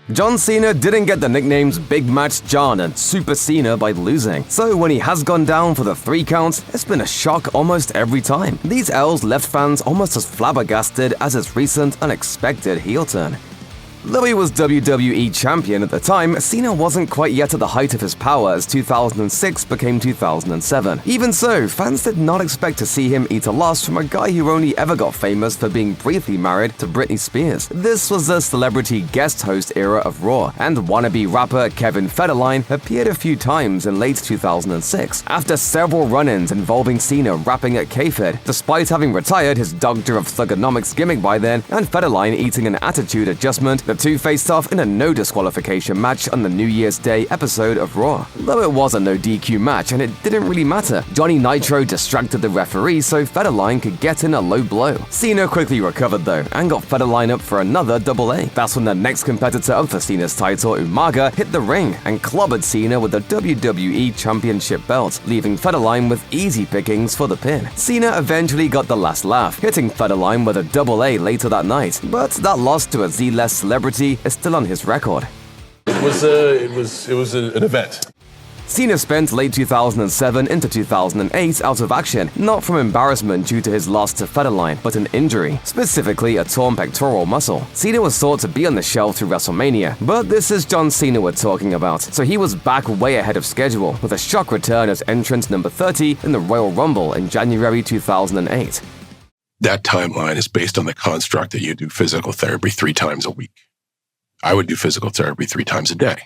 John Cena didn't get the nicknames Big Match John and Super Cena by losing, so when he has gone down for the 3 counts, it's been a shock almost every time. These L's left fans almost as flabbergasted as his recent unexpected heel turn. Though he was WWE Champion at the time, Cena wasn't quite yet at the height of his power as 2006 became 2007. Even so, fans did not expect to see him eat a loss from a guy who only ever got famous for being briefly married to Britney Spears. This was the celebrity guest host era of Raw, and wannabe rapper Kevin Federline appeared a few times in late 2006, after several run-ins involving Cena rapping at kayfabe, despite having retired his Doctor of Thugonomics gimmick by then, and Federline eating an attitude adjustment. The two faced off in a no disqualification match on the New Year's Day episode of Raw. Though it was a no DQ match and it didn't really matter, Johnny Nitro distracted the referee so Federline could get in a low blow. Cena quickly recovered though and got Federline up for another AA. That's when the next competitor up for Cena's title, Umaga, hit the ring and clobbered Cena with the WWE Championship belt, leaving Federline with easy pickings for the pin. Cena eventually got the last laugh, hitting Federline with a AA later that night, but that loss to a Z-less celebrity is still on his record. It was an event. Cena spent late 2007 into 2008 out of action, not from embarrassment due to his loss to Federline, but an injury, specifically a torn pectoral muscle. Cena was thought to be on the shelf through WrestleMania, but this is John Cena we're talking about, so he was back way ahead of schedule, with a shock return as entrant number 30 in the Royal Rumble in January 2008. That timeline is based on the construct that you do physical therapy 3 times a week. I would do physical therapy 3 times a day.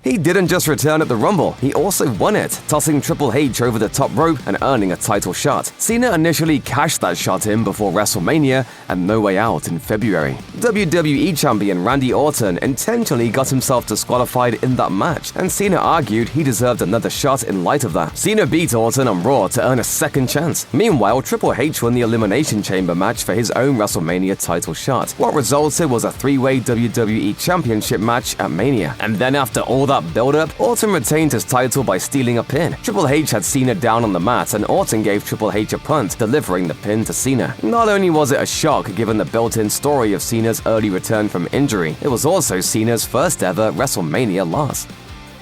He didn't just return at the Rumble, he also won it, tossing Triple H over the top rope and earning a title shot. Cena initially cashed that shot in before WrestleMania and No Way Out in February. WWE Champion Randy Orton intentionally got himself disqualified in that match, and Cena argued he deserved another shot in light of that. Cena beat Orton on Raw to earn a second chance. Meanwhile, Triple H won the Elimination Chamber match for his own WrestleMania title shot. What resulted was a 3-way WWE Championship match at Mania. And then after all that build-up, Orton retained his title by stealing a pin. Triple H had Cena down on the mat, and Orton gave Triple H a punt, delivering the pin to Cena. Not only was it a shock given the built-in story of Cena's early return from injury, it was also Cena's first ever WrestleMania loss.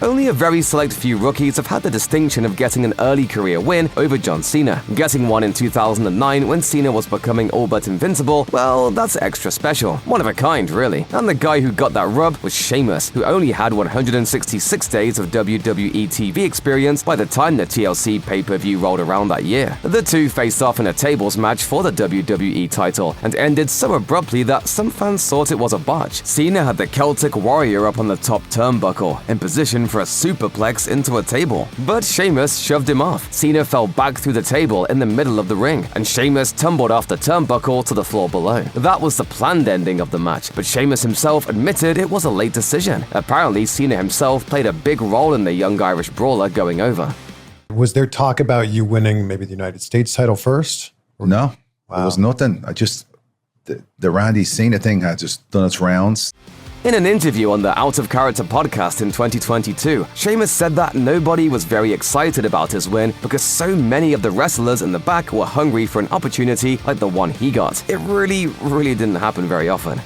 Only a very select few rookies have had the distinction of getting an early career win over John Cena. Getting one in 2009 when Cena was becoming all but invincible, well, that's extra special. One of a kind, really. And the guy who got that rub was Sheamus, who only had 166 days of WWE TV experience by the time the TLC pay-per-view rolled around that year. The two faced off in a tables match for the WWE title, and ended so abruptly that some fans thought it was a botch. Cena had the Celtic Warrior up on the top turnbuckle, in position for a superplex into a table, but Sheamus shoved him off. Cena fell back through the table in the middle of the ring, and Sheamus tumbled off the turnbuckle to the floor below. That was the planned ending of the match, but Sheamus himself admitted it was a late decision. Apparently, Cena himself played a big role in the young Irish brawler going over. Was there talk about you winning maybe the United States title first? No, There was nothing. The Randy Cena thing had just done its rounds. In an interview on the Out of Character podcast in 2022, Sheamus said that nobody was very excited about his win because so many of the wrestlers in the back were hungry for an opportunity like the one he got. It really didn't happen very often.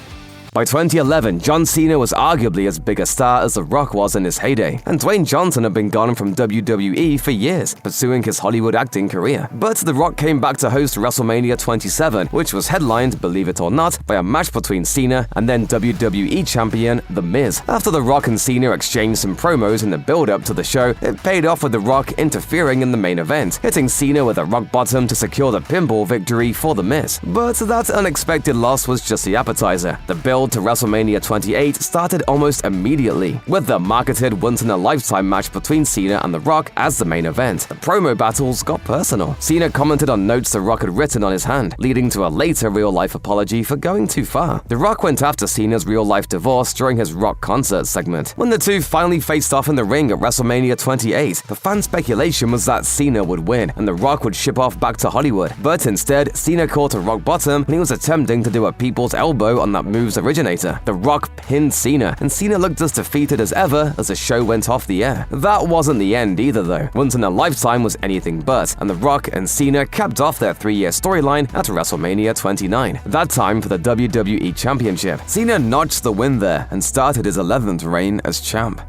By 2011, John Cena was arguably as big a star as The Rock was in his heyday, and Dwayne Johnson had been gone from WWE for years, pursuing his Hollywood acting career. But The Rock came back to host WrestleMania 27, which was headlined, believe it or not, by a match between Cena and then WWE champion The Miz. After The Rock and Cena exchanged some promos in the build-up to the show, it paid off with The Rock interfering in the main event, hitting Cena with a rock bottom to secure the pinball victory for The Miz. But that unexpected loss was just the appetizer. The build to WrestleMania 28 started almost immediately, with the marketed once-in-a-lifetime match between Cena and The Rock as the main event. The promo battles got personal. Cena commented on notes The Rock had written on his hand, leading to a later real-life apology for going too far. The Rock went after Cena's real-life divorce during his Rock concert segment. When the two finally faced off in the ring at WrestleMania 28, the fan speculation was that Cena would win and The Rock would ship off back to Hollywood. But instead, Cena caught a rock bottom when he was attempting to do a people's elbow on that move's original originator. The Rock pinned Cena, and Cena looked as defeated as ever as the show went off the air. That wasn't the end either though. Once in a lifetime was anything but, and The Rock and Cena capped off their 3-year storyline at WrestleMania 29. That time for the WWE Championship. Cena notched the win there and started his 11th reign as champ.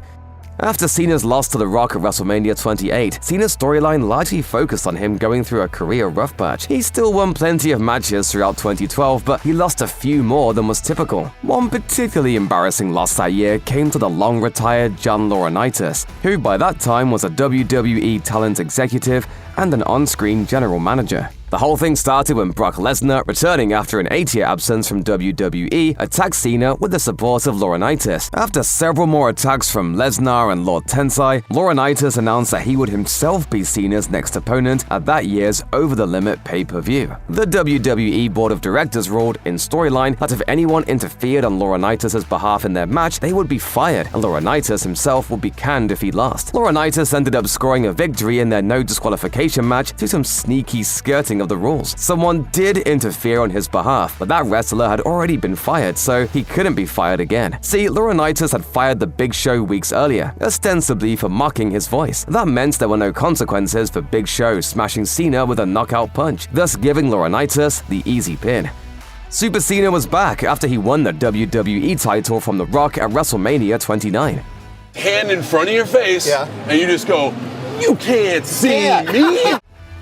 After Cena's loss to The Rock at WrestleMania 28, Cena's storyline largely focused on him going through a career rough patch. He still won plenty of matches throughout 2012, but he lost a few more than was typical. One particularly embarrassing loss that year came to the long-retired John Laurinaitis, who by that time was a WWE talent executive and an on-screen general manager. The whole thing started when Brock Lesnar, returning after an 8-year absence from WWE, attacked Cena with the support of Laurinaitis. After several more attacks from Lesnar and Lord Tensai, Laurinaitis announced that he would himself be Cena's next opponent at that year's Over the Limit pay-per-view. The WWE Board of Directors ruled in storyline that if anyone interfered on Laurinaitis' behalf in their match, they would be fired, and Laurinaitis himself would be canned if he lost. Laurinaitis ended up scoring a victory in their no disqualification match through some sneaky skirting of the rules. Someone did interfere on his behalf, but that wrestler had already been fired, so he couldn't be fired again. See, Laurinaitis had fired the Big Show weeks earlier, ostensibly for mocking his voice. That meant there were no consequences for Big Show smashing Cena with a knockout punch, thus giving Laurinaitis the easy pin. Super Cena was back after he won the WWE title from The Rock at WrestleMania 29. Hand in front of your face, and you just go, "You can't see me."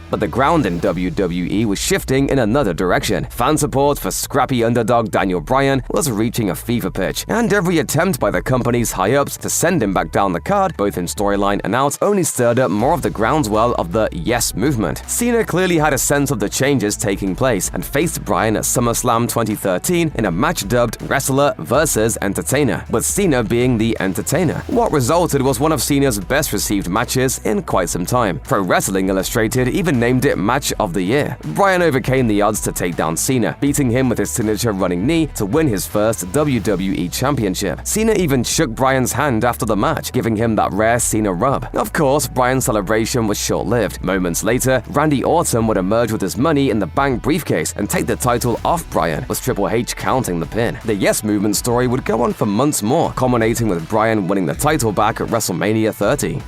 But the ground in WWE was shifting in another direction. Fan support for scrappy underdog Daniel Bryan was reaching a fever pitch, and every attempt by the company's high-ups to send him back down the card, both in storyline and out, only stirred up more of the groundswell of the Yes movement. Cena clearly had a sense of the changes taking place and faced Bryan at SummerSlam 2013 in a match dubbed Wrestler vs. Entertainer, with Cena being the entertainer. What resulted was one of Cena's best-received matches in quite some time. Pro Wrestling Illustrated even named it Match of the Year. Bryan overcame the odds to take down Cena, beating him with his signature running knee to win his first WWE Championship. Cena even shook Bryan's hand after the match, giving him that rare Cena rub. Of course, Bryan's celebration was short-lived. Moments later, Randy Orton would emerge with his Money in the Bank briefcase and take the title off Bryan, with Triple H counting the pin. The Yes Movement story would go on for months more, culminating with Bryan winning the title back at WrestleMania 30.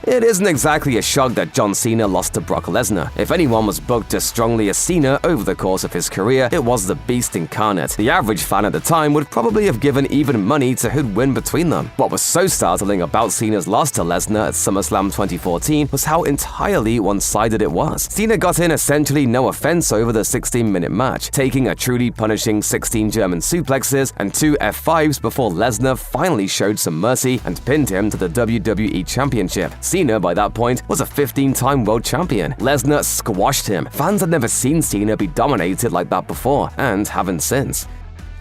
It isn't exactly a shock that John Cena lost to Brock Lesnar. If anyone was booked as strongly as Cena over the course of his career, it was the Beast incarnate. The average fan at the time would probably have given even money to who'd win between them. What was so startling about Cena's loss to Lesnar at SummerSlam 2014 was how entirely one-sided it was. Cena got in essentially no offense over the 16-minute match, taking a truly punishing 16 German suplexes and 2 F5s before Lesnar finally showed some mercy and pinned him to the WWE Championship. Cena, by that point, was a 15-time world champion. Lesnar squashed him. Fans had never seen Cena be dominated like that before, and haven't since.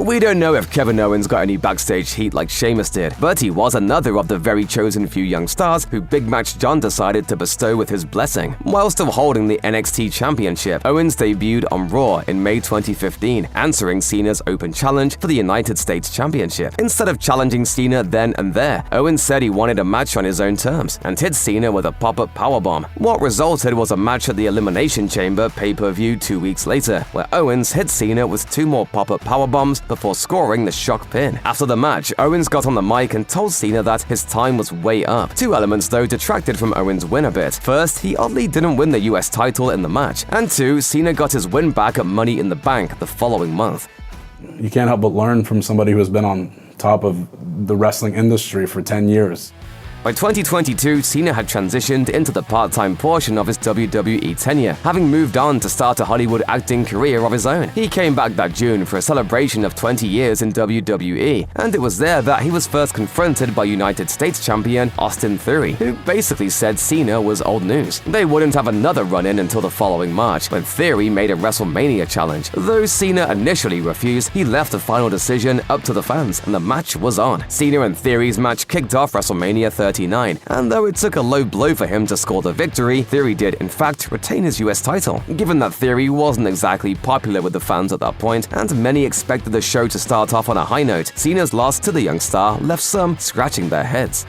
We don't know if Kevin Owens got any backstage heat like Sheamus did, but he was another of the very chosen few young stars who Big Match John decided to bestow with his blessing. While still holding the NXT Championship, Owens debuted on Raw in May 2015, answering Cena's open challenge for the United States Championship. Instead of challenging Cena then and there, Owens said he wanted a match on his own terms, and hit Cena with a pop-up powerbomb. What resulted was a match at the Elimination Chamber pay-per-view 2 weeks later, where Owens hit Cena with 2 more pop-up powerbombs before scoring the shock pin. After the match, Owens got on the mic and told Cena that his time was way up. 2 elements, though, detracted from Owens' win a bit. First, he oddly didn't win the US title in the match. And 2, Cena got his win back at Money in the Bank the following month. You can't help but learn from somebody who has been on top of the wrestling industry for 10 years. By 2022, Cena had transitioned into the part-time portion of his WWE tenure, having moved on to start a Hollywood acting career of his own. He came back that June for a celebration of 20 years in WWE, and it was there that he was first confronted by United States champion Austin Theory, who basically said Cena was old news. They wouldn't have another run-in until the following March, when Theory made a WrestleMania challenge. Though Cena initially refused, he left the final decision up to the fans, and the match was on. Cena and Theory's match kicked off WrestleMania 39, and though it took a low blow for him to score the victory, Theory did, in fact, retain his US title. Given that Theory wasn't exactly popular with the fans at that point, and many expected the show to start off on a high note, Cena's loss to the young star left some scratching their heads.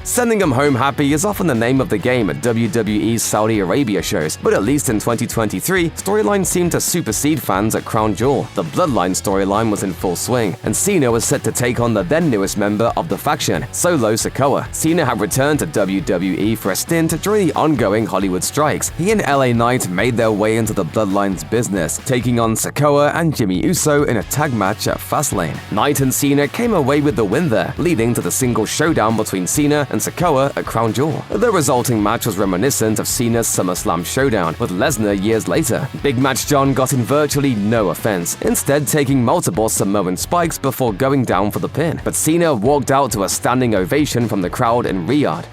Sending him home happy is often the name of the game at WWE's Saudi Arabia shows, but at least in 2023, storylines seemed to supersede fans at Crown Jewel. The Bloodline storyline was in full swing, and Cena was set to take on the then newest member of the faction, Solo Sikoa. Cena had returned to WWE for a stint during the ongoing Hollywood strikes. He and LA Knight made their way into the Bloodline's business, taking on Sikoa and Jimmy Uso in a tag match at Fastlane. Knight and Cena came away with the win there, leading to the single showdown between Cena and Sikoa at Crown Jewel. The resulting match was reminiscent of Cena's SummerSlam showdown with Lesnar years later. Big Match John got in virtually no offense, instead taking multiple Samoan spikes before going down for the pin. But Cena walked out to a standing ovation from the crowd in Riyadh.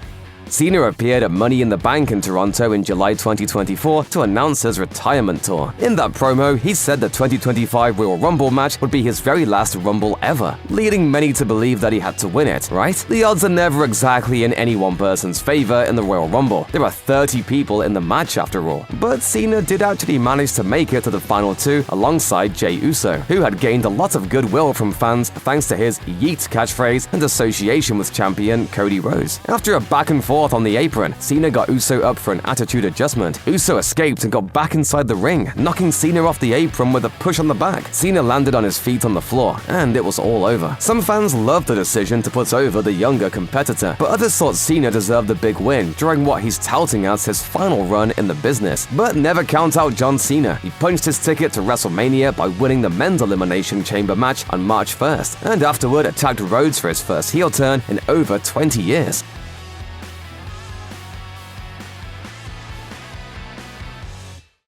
Cena appeared at Money in the Bank in Toronto in July 2024 to announce his retirement tour. In that promo, he said the 2025 Royal Rumble match would be his very last Rumble ever, leading many to believe that he had to win it, right? The odds are never exactly in any one person's favor in the Royal Rumble. There are 30 people in the match after all. But Cena did actually manage to make it to the final two alongside Jey Uso, who had gained a lot of goodwill from fans thanks to his Yeet catchphrase and association with champion Cody Rhodes. After a back and forth on the apron, Cena got Uso up for an attitude adjustment. Uso escaped and got back inside the ring, knocking Cena off the apron with a push on the back. Cena landed on his feet on the floor, and it was all over. Some fans loved the decision to put over the younger competitor, but others thought Cena deserved a big win during what he's touting as his final run in the business. But never count out John Cena. He punched his ticket to WrestleMania by winning the men's Elimination Chamber match on March 1st, and afterward attacked Rhodes for his first heel turn in over 20 years.